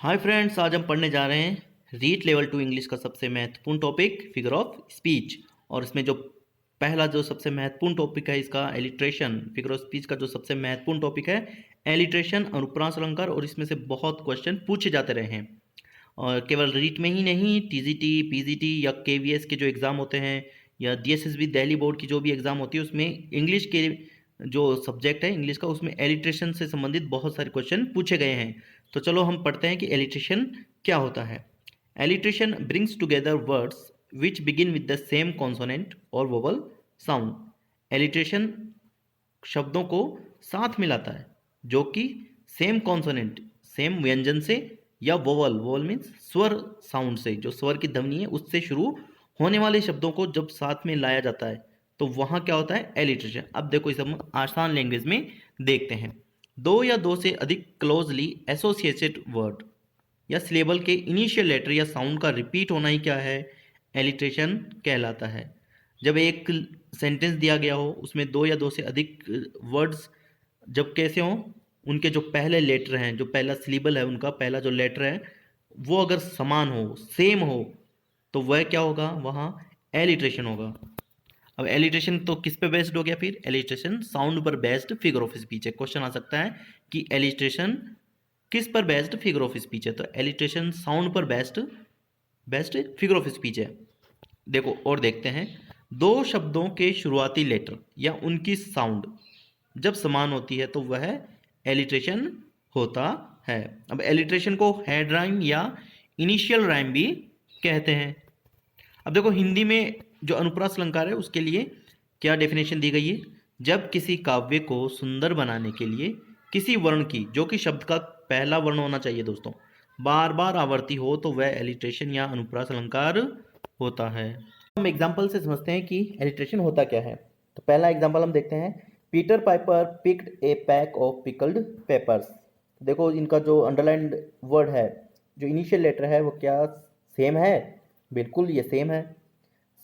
Hi friends, आज हम पढ़ने जा रहे हैं रीट लेवल 2 इंग्लिश का सबसे महत्वपूर्ण टॉपिक फिगर ऑफ स्पीच। और इसमें जो पहला जो सबसे महत्वपूर्ण टॉपिक है इसका एलिट्रेशन। फिगर ऑफ स्पीच का जो सबसे महत्वपूर्ण टॉपिक है एलिट्रेशन, अनुप्रास अलंकार। और इसमें से बहुत क्वेश्चन पूछे जाते रहे हैं और केवल रीट में ही नहीं, टीजीटी, पीजीटी या केवीएस के जो एग्ज़ाम होते हैं या डीएसएसबी दिल्ली बोर्ड की जो भी एग्ज़ाम होती है उसमें इंग्लिश के जो सब्जेक्ट है इंग्लिश का उसमें एलिट्रेशन से संबंधित बहुत सारे क्वेश्चन पूछे गए हैं। तो चलो हम पढ़ते हैं कि एलिट्रेशन क्या होता है। Alliteration brings together words which begin with the same consonant और वोवल साउंड। एलिट्रेशन शब्दों को साथ मिलाता है जो कि सेम कॉन्सोनेंट, सेम व्यंजन से या वोवल, वोवल मीन्स स्वर साउंड से, जो स्वर की ध्वनि है उससे शुरू होने वाले शब्दों को जब साथ में लाया जाता है तो वहाँ क्या होता है, एलिट्रेशन। अब देखो इसे हम आसान लैंग्वेज में देखते हैं। दो या दो से अधिक क्लोजली एसोसिएटेड वर्ड या सिलेबल के इनिशियल लेटर या साउंड का रिपीट होना ही क्या है, एलिट्रेशन कहलाता है। जब एक सेंटेंस दिया गया हो उसमें दो या दो से अधिक वर्ड्स जब कैसे हों, उनके जो पहले लेटर हैं, जो पहला सिलेबल है, उनका पहला जो लेटर है वो अगर समान हो, सेम हो, तो वह क्या होगा, वहाँ एलिट्रेशन होगा। अब एलिट्रेशन तो किस पे बेस्ड हो गया, फिर एलिट्रेशन साउंड पर बेस्ड फिगर ऑफ स्पीच है। क्वेश्चन आ सकता है कि एलिट्रेशन किस पर बेस्ड फिगर ऑफ स्पीच है, तो एलिट्रेशन साउंड पर based best figure of speech है। देखो और देखते हैं, दो शब्दों के शुरुआती लेटर या उनकी साउंड जब समान होती है तो वह एलिट्रेशन होता है। अब एलिट्रेशन को हेड राइम या इनिशियल राइम भी कहते हैं। अब देखो हिंदी में जो अनुप्रास अलंकार है उसके लिए क्या डेफिनेशन दी गई है, जब किसी काव्य को सुंदर बनाने के लिए किसी वर्ण की, जो कि शब्द का पहला वर्ण होना चाहिए दोस्तों, बार बार आवर्ती हो तो वह एलिट्रेशन या अनुप्रास अलंकार होता है। हम एग्जाम्पल से समझते हैं कि एलिट्रेशन होता क्या है। तो पहला एग्जाम्पल हम देखते हैं, Peter Piper picked A pack of pickled papers. देखो इनका जो अंडरलाइंड वर्ड है, जो इनिशियल लेटर है वो क्या सेम है, बिल्कुल ये सेम है।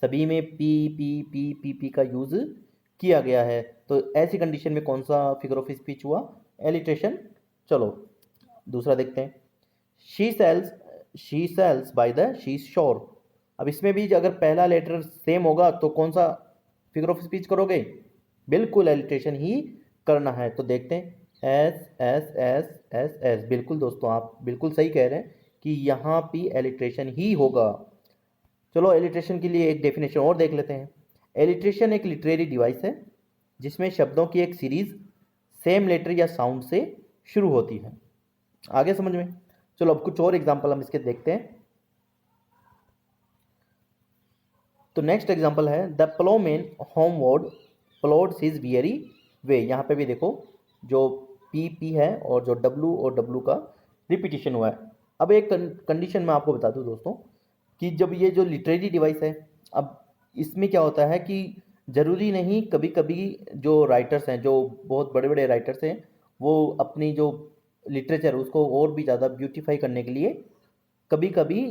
सभी में पी का यूज़ किया गया है। तो ऐसी कंडीशन में कौन सा फिगर ऑफ स्पीच हुआ, एलिट्रेशन। चलो दूसरा देखते हैं, she sales by the she शोर। अब इसमें भी अगर पहला लेटर सेम होगा तो कौन सा फिगर ऑफ स्पीच करोगे, बिल्कुल एलिट्रेशन ही करना है। तो देखते हैं, S S S S S, बिल्कुल दोस्तों आप बिल्कुल सही कह रहे हैं कि यहाँ भी एलिट्रेशन ही होगा। चलो एलिट्रेशन के लिए एक डेफिनेशन और देख लेते हैं। एलिट्रेशन एक लिटरेरी डिवाइस है जिसमें शब्दों की एक सीरीज सेम लेटर या साउंड से शुरू होती है। आगे समझ में। चलो अब कुछ और एग्जांपल हम इसके देखते हैं। तो नेक्स्ट एग्जांपल है, the ploughman homeward plods his weary way. यहाँ पे भी देखो जो पी है और जो डब्लू और डब्लू का रिपीटिशन हुआ है। अब एक कंडीशन मैं आपको बता दूं दोस्तों कि जब ये जो लिटरेरी डिवाइस है, अब इसमें क्या होता है कि ज़रूरी नहीं, कभी कभी जो राइटर्स हैं, जो बहुत बड़े बड़े राइटर्स हैं, वो अपनी जो लिटरेचर उसको और भी ज़्यादा ब्यूटीफाई करने के लिए कभी कभी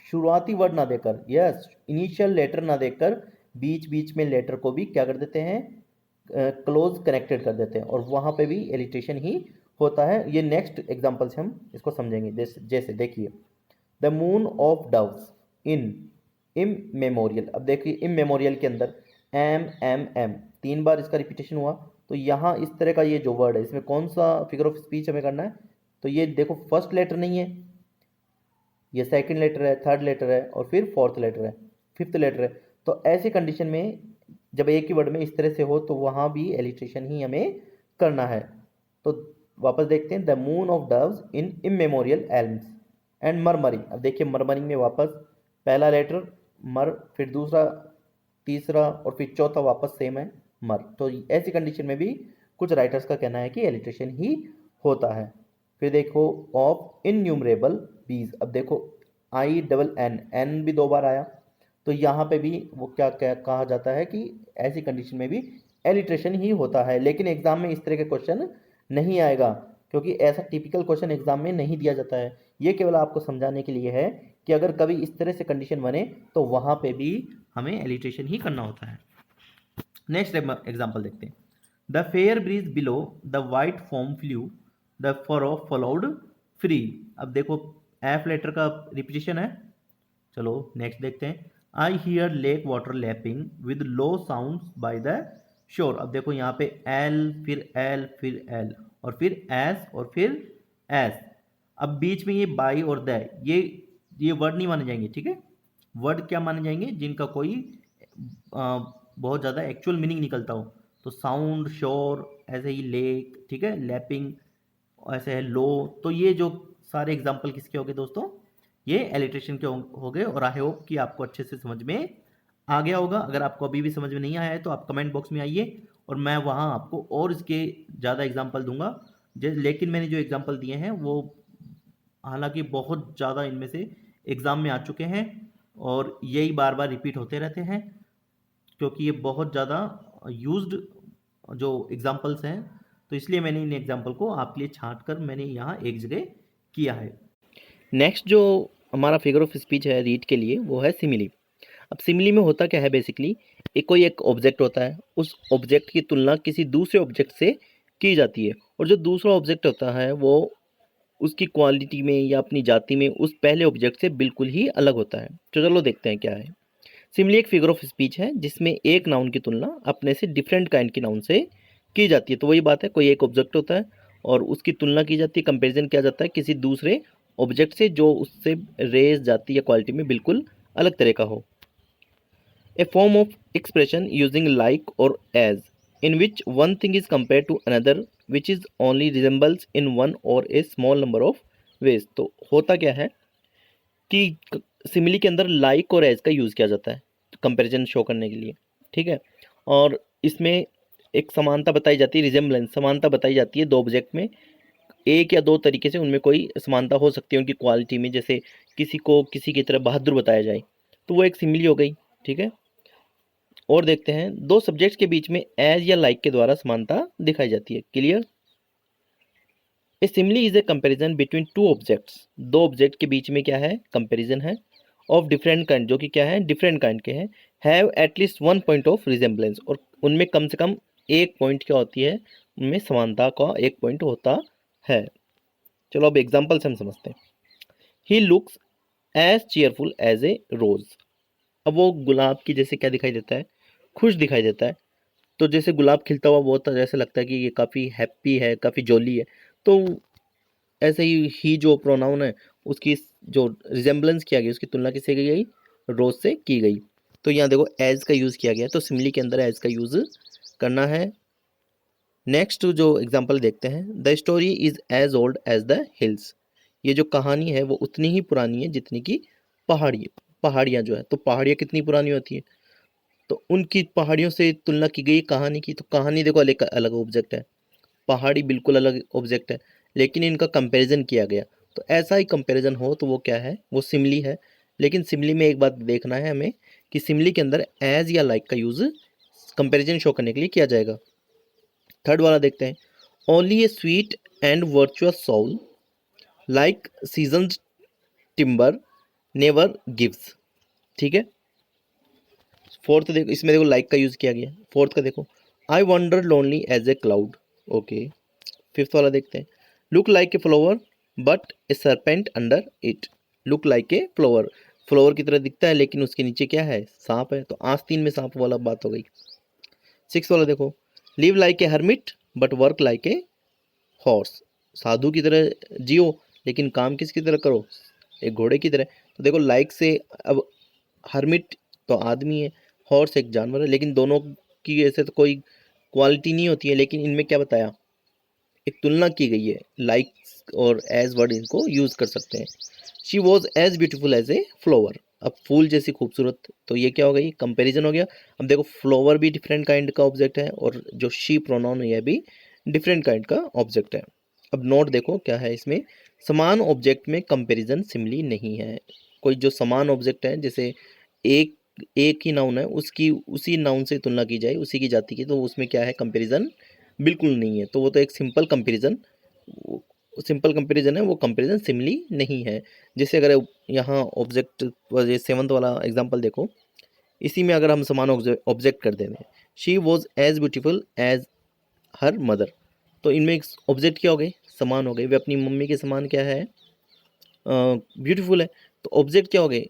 शुरुआती वर्ड ना देकर, यस इनिशियल लेटर ना देकर, बीच बीच में लेटर को भी क्या कर देते हैं, क्लोज कनेक्टेड कर देते हैं और वहाँ पे भी एलिट्रेशन ही होता है। ये नेक्स्ट एग्जांपल से हम इसको समझेंगे। जैसे देखिए, द मून ऑफ डव्स इन इम मेमोरियल। अब देखिए इम मेमोरियल के अंदर एम 3 बार इसका रिपीटेशन हुआ। तो यहाँ इस तरह का ये जो वर्ड है इसमें कौन सा फिगर ऑफ स्पीच हमें करना है, तो ये देखो फर्स्ट लेटर नहीं है, ये सेकंड लेटर है, थर्ड लेटर है और फिर फोर्थ लेटर है, फिफ्थ लेटर है। तो ऐसी कंडीशन में जब एक ही वर्ड में इस तरह से हो तो वहाँ भी एलिट्रेशन ही हमें करना है। तो वापस देखते हैं, the moon of doves in immemorial elms and murmuring. अब देखिए मरमरिंग में वापस पहला लेटर मर, फिर दूसरा, तीसरा और फिर चौथा वापस सेम है मर। तो ऐसी कंडीशन में भी कुछ राइटर्स का कहना है कि एलिट्रेशन ही होता है। फिर देखो ऑफ इनन्यूमरेबल बीज। अब देखो आई डबल एन, एन भी 2 बार आया। तो यहाँ पे भी वो क्या क्या कहा जाता है कि ऐसी कंडीशन में भी एलिट्रेशन ही होता है। लेकिन एग्जाम में इस तरह के क्वेश्चन नहीं आएगा क्योंकि ऐसा टिपिकल क्वेश्चन एग्जाम में नहीं दिया जाता है। ये केवल आपको समझाने के लिए है कि अगर कभी इस तरह से कंडीशन बने तो वहाँ पे भी हमें एलिट्रेशन ही करना होता है। नेक्स्ट एग्जाम्पल देखते हैं, the fair breeze blew the white foam flew the followed free. अब देखो एफ लेटर का रिपीटिशन है। चलो नेक्स्ट देखते हैं। I hear lake water lapping with low sound by the shore. अब देखो यहाँ पे एल फिर एल और फिर एस और फिर एस। अब बीच में ये बाई और द, ये वर्ड नहीं माने जाएंगे, ठीक है। वर्ड क्या माने जाएंगे? जिनका कोई बहुत ज़्यादा एक्चुअल मीनिंग निकलता हो। तो साउंड, शोर, ऐसे ही लेक, ठीक है, लैपिंग, ऐसे है लो। तो ये जो सारे एग्जाम्पल किसके हो गए दोस्तों? ये एलिट्रेशन के हो गए। और आई होप कि आपको अच्छे से समझ में आ गया होगा। अगर आपको अभी भी समझ में नहीं आया है तो आप कमेंट बॉक्स में आइए और मैं वहाँ आपको और इसके ज़्यादा एग्जाम्पल दूंगा। लेकिन मैंने जो एग्जाम्पल दिए हैं वो हालांकि बहुत ज़्यादा इनमें से एग्ज़ाम में आ चुके हैं और यही बार बार रिपीट होते रहते हैं, क्योंकि ये बहुत ज़्यादा यूज्ड जो एग्जाम्पल्स हैं। तो इसलिए मैंने इन एग्जाम्पल को आपके लिए छांट कर मैंने यहाँ एक जगह किया है। नेक्स्ट जो हमारा फिगर ऑफ स्पीच है रीड के लिए वो है सिमिली। अब सिमिली में होता क्या है बेसिकली, एक ऑब्जेक्ट होता है, उस ऑब्जेक्ट की तुलना किसी दूसरे ऑब्जेक्ट से की जाती है और जो दूसरा ऑब्जेक्ट होता है वो उसकी क्वालिटी में या अपनी जाति में उस पहले ऑब्जेक्ट से बिल्कुल ही अलग होता है। तो चलो देखते हैं क्या है। सिमिली एक फिगर ऑफ स्पीच है जिसमें एक नाउन की तुलना अपने से डिफरेंट काइंड की नाउन से की जाती है। तो वही बात है, कोई एक ऑब्जेक्ट होता है और उसकी तुलना की जाती है, कंपैरिजन किया जाता है किसी दूसरे ऑब्जेक्ट से जो उससे रेस, जाति या क्वालिटी में बिल्कुल अलग तरह का हो। A form of expression using like or as, in which one thing is compared to another which is only resembles in one or a small number of ways। तो होता क्या है कि सिमिली के अंदर लाइक और एज का use किया जाता है कंपैरिजन शो करने के लिए, ठीक है। और इसमें एक समानता बताई जाती है, रिजेम्बलेंस, समानता बताई जाती है दो ऑब्जेक्ट में। एक या दो तरीके से उनमें कोई समानता हो सकती है उनकी क्वालिटी में, जैसे किसी को किसी की तरह बहादुर बताया जाए तो वो एक सिमिली हो गई, ठीक है। और देखते हैं दो सब्जेक्ट्स के बीच में एज या लाइक के द्वारा समानता दिखाई जाती है। Clear? A simile is a comparison between two objects. दो ऑब्जेक्ट के बीच में क्या है? कंपैरिजन है। ऑफ डिफरेंट काइंड, जो कि क्या है? डिफरेंट काइंड के हैं। Have at least one point of resemblance, और उनमें कम से कम एक पॉइंट क्या होती है? उनमें समानता का एक पॉइंट होता है। चलो अब एग्जाम्पल से हम समझते हैं। He looks as cheerful as a rose. अब वो गुलाब की जैसे क्या दिखाई देता है? खुश दिखाई देता है। तो जैसे गुलाब खिलता हुआ बहुत जैसे लगता है कि ये काफ़ी हैप्पी है, काफ़ी जॉली है। तो ऐसे ही जो प्रोनाउन है उसकी जो रिजेम्बलेंस किया गया, उसकी तुलना किससे की गई? रोज से की गई। तो यहाँ देखो एज का यूज़ किया गया, तो सिमिली के अंदर एज का यूज़ करना है। नेक्स्ट जो एग्जाम्पल देखते हैं, the story is as old as the hills. ये जो कहानी है वो उतनी ही पुरानी है जितनी की पहाड़ियाँ जो है। तो पहाड़ियाँ कितनी पुरानी होती है? तो उनकी पहाड़ियों से तुलना की गई कहानी की। तो कहानी देखो अलग अलग ऑब्जेक्ट है, पहाड़ी बिल्कुल अलग ऑब्जेक्ट है, लेकिन इनका कंपैरिजन किया गया। तो ऐसा ही कंपैरिजन हो तो वो क्या है? वो सिमिली है। लेकिन सिमिली में एक बात देखना है हमें कि सिमिली के अंदर एज या लाइक का यूज़ कंपैरिजन शो करने के लिए किया जाएगा। थर्ड वाला देखते हैं। Only a sweet and virtuous soul like seasoned timber never gives, ठीक है। फोर्थ देखो, इसमें देखो लाइक का यूज़ किया गया। फोर्थ का देखो, I wander lonely as a cloud. Okay. Fifth वाला देखते हैं। Look like a flower but a serpent under it. Look like a flower, flower की तरह दिखता है लेकिन उसके नीचे क्या है? सांप है। तो आस्तीन में सांप वाला बात हो गई। सिक्स वाला देखो, live like a hermit but work like a horse. साधु की तरह जियो लेकिन काम किसकी तरह करो? एक घोड़े की तरह। तो देखो लाइक से, अब हर्मिट तो आदमी है, हॉर्स एक जानवर है, लेकिन दोनों की ऐसे तो कोई क्वालिटी नहीं होती है। लेकिन इनमें क्या बताया? एक तुलना की गई है। लाइक और एज वर्ड इनको यूज़ कर सकते हैं। She was as beautiful as a flower. अब फूल जैसी खूबसूरत, तो ये क्या हो गई? कंपैरिजन हो गया। अब देखो फ्लावर भी डिफरेंट काइंड का ऑब्जेक्ट है और जो शी प्रोनाउन है यह भी डिफरेंट काइंड का ऑब्जेक्ट है। अब नोट देखो क्या है इसमें, समान ऑब्जेक्ट में कंपैरिजन सिमिली नहीं है। कोई जो समान ऑब्जेक्ट है, जैसे एक एक ही नाउन है, उसकी उसी नाउन से तुलना की जाए उसी की जाति की, तो उसमें क्या है? कंपैरिजन बिल्कुल नहीं है। तो वो तो एक सिंपल कंपैरिजन है, वो कंपैरिजन सिमिली नहीं है। जैसे अगर यहाँ ऑब्जेक्ट सेवंथ वाला एग्जांपल देखो, इसी में अगर हम समान ऑब्जेक्ट कर देते हैं, she was as beautiful as her mother. तो इनमें ऑब्जेक्ट क्या हो गए? समान हो गए। वे अपनी मम्मी के समान क्या है? ब्यूटीफुल है, तो ऑब्जेक्ट क्या हो गए,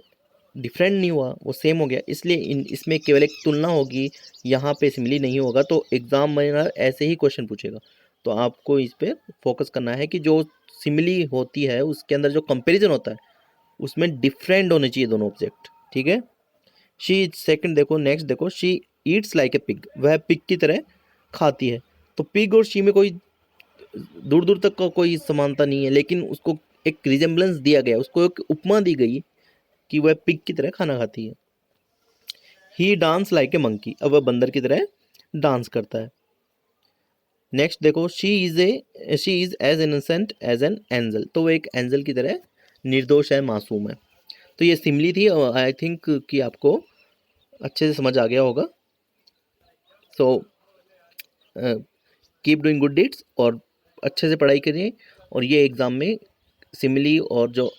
डिफरेंट नहीं हुआ, वो सेम हो गया, इसलिए इसमें केवल एक तुलना होगी, यहाँ पे सिमिली नहीं होगा। तो एग्जामिनर ऐसे ही क्वेश्चन पूछेगा, तो आपको इस पे फोकस करना है कि जो सिमिली होती है उसके अंदर जो कंपैरिजन होता है उसमें डिफरेंट होने चाहिए दोनों ऑब्जेक्ट, ठीक है। शी सेकंड देखो, नेक्स्ट देखो, she Yeats like a pig, वह पिग की तरह खाती है। तो पिग और शी में कोई दूर दूर तक का कोई समानता नहीं है, लेकिन उसको एक रिजेम्बलेंस दिया गया, उसको एक उपमा दी गई कि वह पिग की तरह खाना खाती है। ही डांस लाइक ए मंकी, अब वह बंदर की तरह डांस करता है। नेक्स्ट देखो, she is as innocent as an angel, तो वो एक एंजल की तरह निर्दोष है, मासूम है। तो ये सिमिली थी, आई थिंक कि आपको अच्छे से समझ आ गया होगा। So keep doing good deeds और अच्छे से पढ़ाई करिए। और ये एग्ज़ाम में सिमिली और जो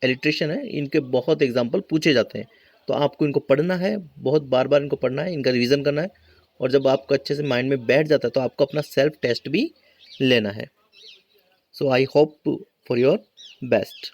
एलिट्रेशन है इनके बहुत एग्जाम्पल पूछे जाते हैं, तो आपको इनको पढ़ना है, बहुत बार बार इनको पढ़ना है, इनका रिवीजन करना है। और जब आपको अच्छे से माइंड में बैठ जाता है तो आपको अपना सेल्फ टेस्ट भी लेना है। So I hope for your best.